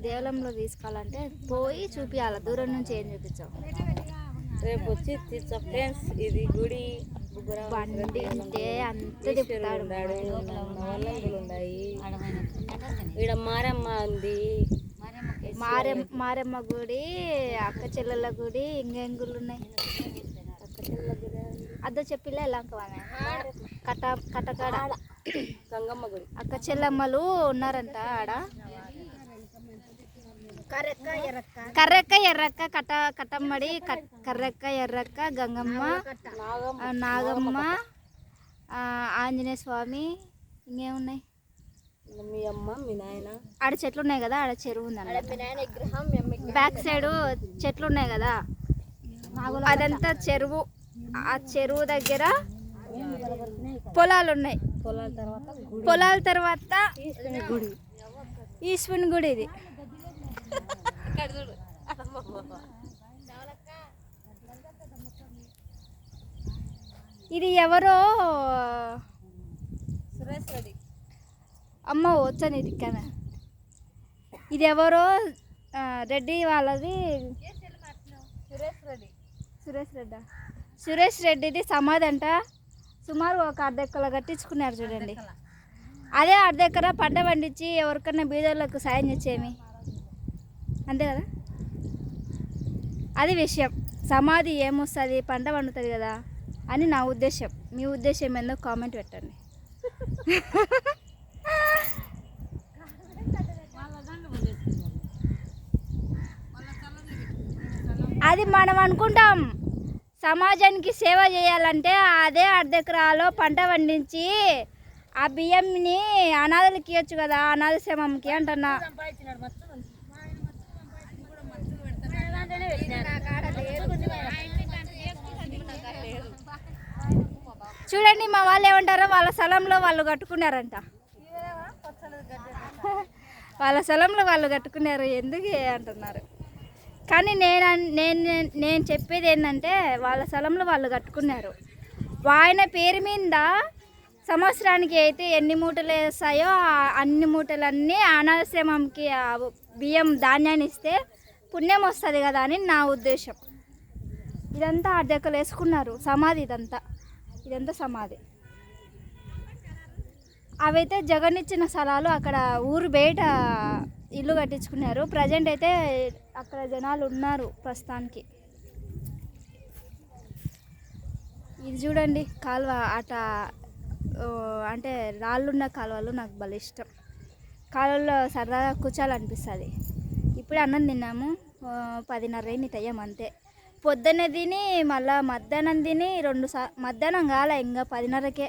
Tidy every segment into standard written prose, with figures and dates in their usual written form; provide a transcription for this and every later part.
దేవలంలో తీసుకోవాలంటే పోయి చూపించాలి, దూరం నుంచి ఏం చూపించాం. రేపు వచ్చి ఫ్రెండ్స్ ఇది గుడి బండి ఉంటే అంత తిప్పుతాడు. ఉన్నాయి ఇక్కడ మారమ్మ ఉంది, మారమ్మ గుడి, అక్క చెల్లెళ్ళ గుడి, ఇంకేం గుళ్ళు ఉన్నాయి. అక్క చెల్లెళ్ళ గుడి అదో చెప్పిలే ఎలా కటకాడ గంగమ్మ గుడి. అక్క చెల్లెమ్మలు ఉన్నారంట ఆడ. కర్రెక్క ఎర్రక్క కటమ్మడి కర్రెక్క ఎర్రక్క గంగమ్మ నాగమ్మ ఆంజనేయ స్వామి, ఇంకేమున్నాయి మీ అమ్మ మీ నాయన. ఆడ చెట్లు ఉన్నాయి కదా, ఆడ చెరువు ఉందన్న. బ్యాక్ సైడ్ చెట్లు ఉన్నాయి కదా, అదంతా చెరువు. ఆ చెరువు దగ్గర పొలాలు ఉన్నాయి. పొలాల తర్వాత గుడి, ఈశ్వరుని గుడి. ఇది ఇది ఎవరో సురేష్ రెడ్డి అమ్మ వచ్చని ఇది కదా. ఇది ఎవరో రెడ్డి వాళ్ళది. సురేష్ రెడ్డిది సమాధి అంట. సుమారు ఒక అర్ధెక్కల కట్టించుకున్నారు చూడండి. అదే అర్ధెక్కర పంట పండించి ఎవరికన్నా బీదోళ్ళకు సాయం చేసేమి, అంతే కదా. అది విషయం. సమాధి ఏమొస్తుంది, పంట పండుతుంది కదా అని నా ఉద్దేశం. మీ ఉద్దేశం ఏందో కామెంట్ పెట్టండి. అది మనం అనుకుంటాం సమాజానికి సేవ చేయాలంటే అదే అర్ధెకరాలో పంట పండించి ఆ బియ్యంని అనాథలకి ఇవ్వచ్చు కదా, అనాథాశ్రమంకి అంటున్నా. చూడండి మా వాళ్ళు ఏమంటారో, వాళ్ళ స్థలంలో వాళ్ళు కట్టుకున్నారంట. వాళ్ళ స్థలంలో వాళ్ళు కట్టుకున్నారు, ఎందుకు అంటున్నారు. కానీ నేను చెప్పేది ఏంటంటే, వాళ్ళ స్థలంలో వాళ్ళు కట్టుకున్నారు. ఆయన పేరు మీద సంవత్సరానికి అయితే ఎన్ని మూటలు వేస్తాయో అన్ని మూటలన్నీ అనాథాశ్రమంకి బియ్యం ధాన్యాన్ని ఇస్తే పుణ్యం వస్తుంది కదా అని నా ఉద్దేశం. ఇదంతా అర్ధెక్కలు వేసుకున్నారు సమాధి. ఇదంతా సమాధి. అవైతే జగన్ ఇచ్చిన స్థలాలు. అక్కడ ఊరు బయట ఇల్లు కట్టించుకున్నారు. ప్రజెంట్ అయితే అక్కడ జనాలు ఉన్నారు ప్రస్తుతానికి. ఇది చూడండి కాలువ. అట అంటే రాళ్ళున్న కాలువలు నాకు భలే ఇష్టం. కాలువలో సరదాగా కూర్చోాలనిపిస్తుంది. ఇప్పుడే అన్నం తిన్నాము, 10:30 అయింది టైం అంతే. పొద్దున్నే తిని మళ్ళీ మధ్యాహ్నం తిని మధ్యాహ్నం కాలే ఇంకా 10:30కే.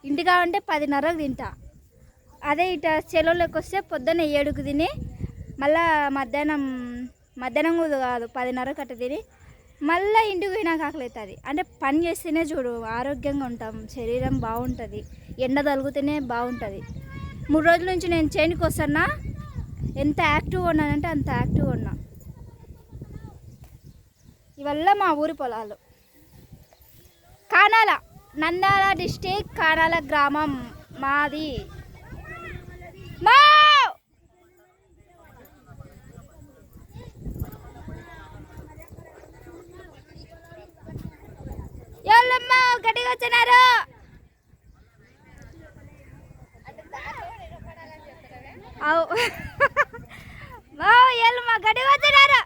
ఇంటికా అంటే 10:30కి తింటా. అదే ఇట చెరువులోకి వస్తే పొద్దున్న 7కి తిని మళ్ళీ మధ్యాహ్నం కూడా కాదు 10:30కి అట్ట తిని మళ్ళీ ఇంటికి పోయినాక ఆకలి అవుతుంది. అంటే పని చేస్తేనే చూడు ఆరోగ్యంగా ఉంటాం, శరీరం బాగుంటుంది. ఎండ తగిలితేనే బాగుంటుంది. 3 రోజుల నుంచి నేను చేనుకి వస్తున్నా. ఎంత యాక్టివ్గా ఉన్నానంటే అంత యాక్టివ్గా ఉన్నా. ఇవల్ల మా ఊరి పొలాలు. కానాల, నంద్యాల డిస్టిక్, కానాల గ్రామం మాది. ఎవరమ్మా గట్టిగా వచ్చినారు? మా గట్టిగా వచ్చినారు.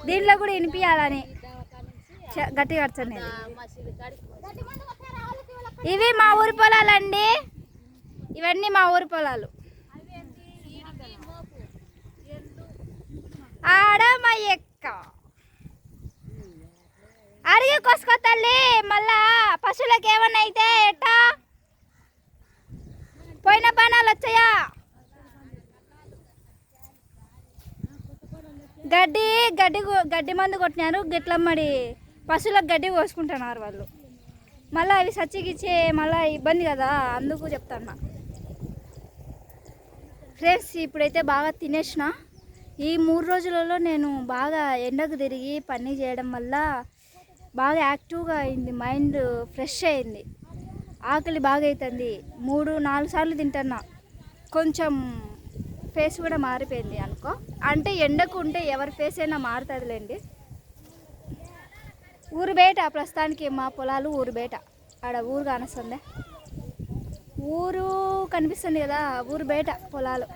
దీంట్లో కూడా వినిపించాలని గట్టిగా వచ్చాను. ఇవి మా ఊరి పొలాలండి. ఇవన్నీ మా ఊరి పొలాలు. ఆడ మా ఎక్క అడిగి కోసుకో తల్లి. మళ్ళా పశువులకు ఏమన్నా అయితే ఎట్టా? పోయిన బాణాలు వచ్చాయా? గడ్డి మందు కొట్టినారు. గిట్లమ్మడి పశువులకు గడ్డి కోసుకుంటున్నారు వాళ్ళు. మళ్ళీ అవి సచ్చికిచ్చే మళ్ళీ ఇబ్బంది కదా, అందుకు చెప్తాను. ఫ్రెండ్స్ ఇప్పుడైతే బాగా తినేసిన. ఈ 3 రోజులలో నేను బాగా ఎండకు తిరిగి పని చేయడం వల్ల బాగా యాక్టివ్గా అయింది, మైండ్ ఫ్రెష్ అయింది, ఆకలి బాగా అవుతుంది. 3-4 సార్లు తింటున్నా. కొంచెం ఫేస్ కూడా మారిపోయింది అనుకో. అంటే ఎండకు ఉంటే ఎవరి ఫేస్ అయినా మారుతుందిలేండి. ఊరు బయట ప్రస్తుతానికి మా పొలాలు ఊరు బయట. ఆడ ఊరు కానొస్తుంది, ఊరు కనిపిస్తుంది కదా, ఊరు బయట పొలాలు.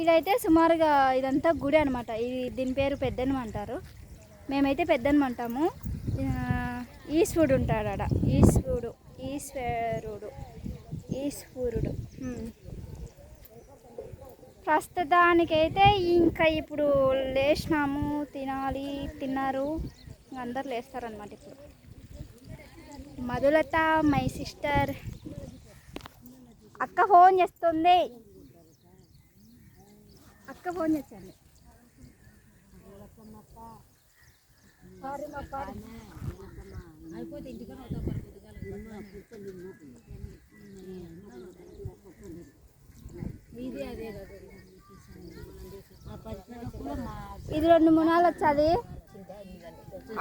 ఇదైతే సుమారుగా ఇదంతా గుడి అనమాట. ఇది దీని పేరు పెద్దన్మ అంటారు, మేమైతే పెద్దన్మ అంటాము. ఈశ్వరుడు ఉంటాడు ఆడ, ఈశ్వరుడు. ప్రస్తుతానికైతే ఇంకా ఇప్పుడు లేచినాము, తిన్నారు, అందరు లేస్తారనమాట. ఇప్పుడు మధులత మై సిస్టర్, అక్క ఫోన్ చేస్తుంది, అక్క ఫోన్ చేస్తుంది. ఇది 2-3 నాళ్ళు వచ్చేది,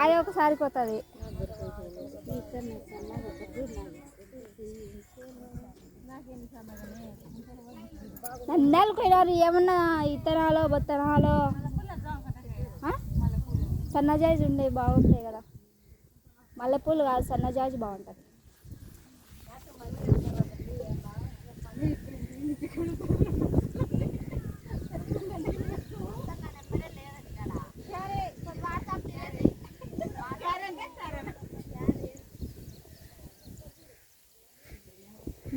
అది ఒకసారి పోతుంది. నన్నాళ్ళు పోయినారు, ఏమన్నా ఇత్తనాలో బొత్తనాలో సన్నజాజి ఉండే బాగుంటాయి కదా. మల్లెపూలు కాదు, సన్నజాజి బాగుంటుంది.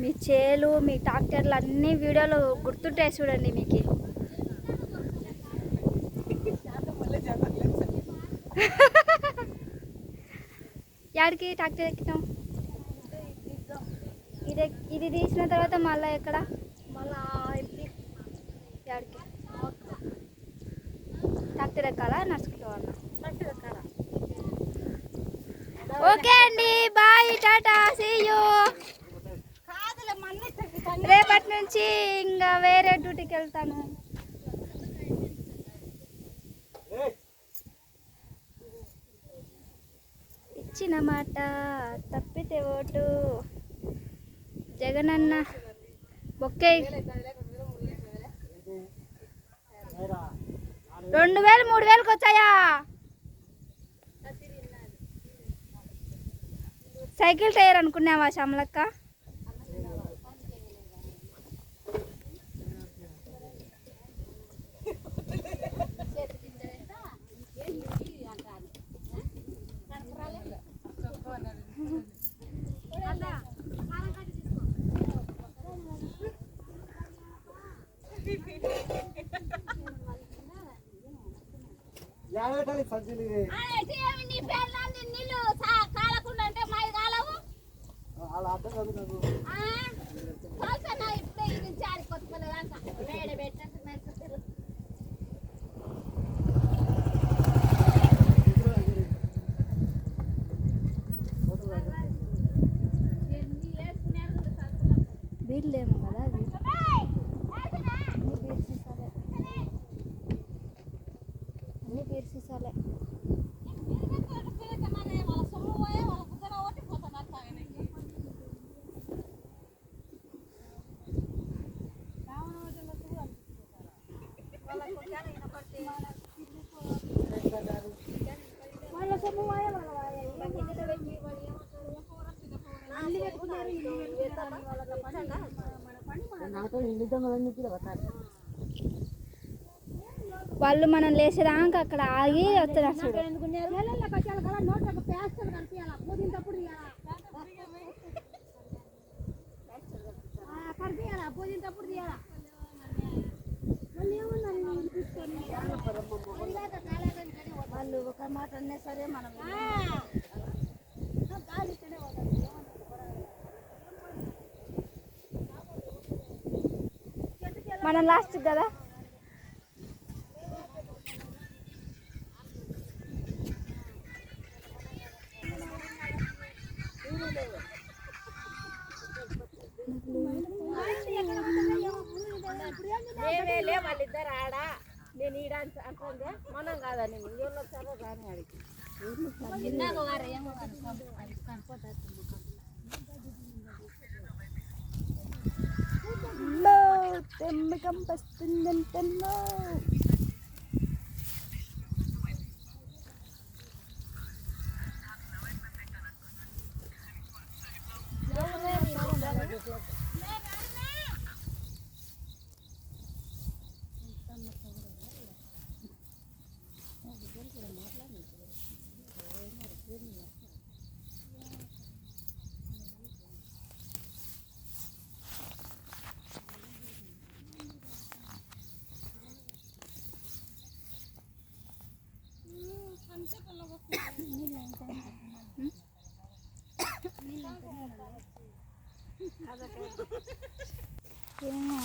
మీ చేలు, మీ ట్రాక్టర్లు అన్ని వీడియోలు గుర్తుంటాయి చూడండి మీకు. యాడికి ట్రాక్టర్ ఎక్కినాం, ఇది తీసిన తర్వాత మళ్ళీ ఎక్కడ, యాడికి ట్రాక్టర్ ఎక్కాలా, నడుచుకుంటూ అన్నా. ఓకే అండి, బాయ్, టాటా, సీ యూ. రేపటి నుంచి ఇంకా వేరే డ్యూటీకి వెళ్తాను. ఇచ్చిన మాట తప్పితే ఓటు జగనన్న బొక్కే 2000-3000కి వచ్చాయా? సైకిల్ టైర్ అనుకున్నావా శ్యామలక్క? బీర్లేమో కదా అవి, అన్నీ బీర్ సీసాలే. వాళ్ళు మనం లేచేదాకా అక్కడ ఆగి వస్తారు చూడు. వాళ్ళు ఒక మాట అన్నా సరే మనం మనం లాస్ట్ కదా. వాళ్ళిద్దరు ఆడ, నేను ఈడ అంటుంది, మనం కాదని ఊళ్ళో వచ్చారో రాని ఆడికి. తెమ్మకం వస్తుందంటన్నా. ఏమో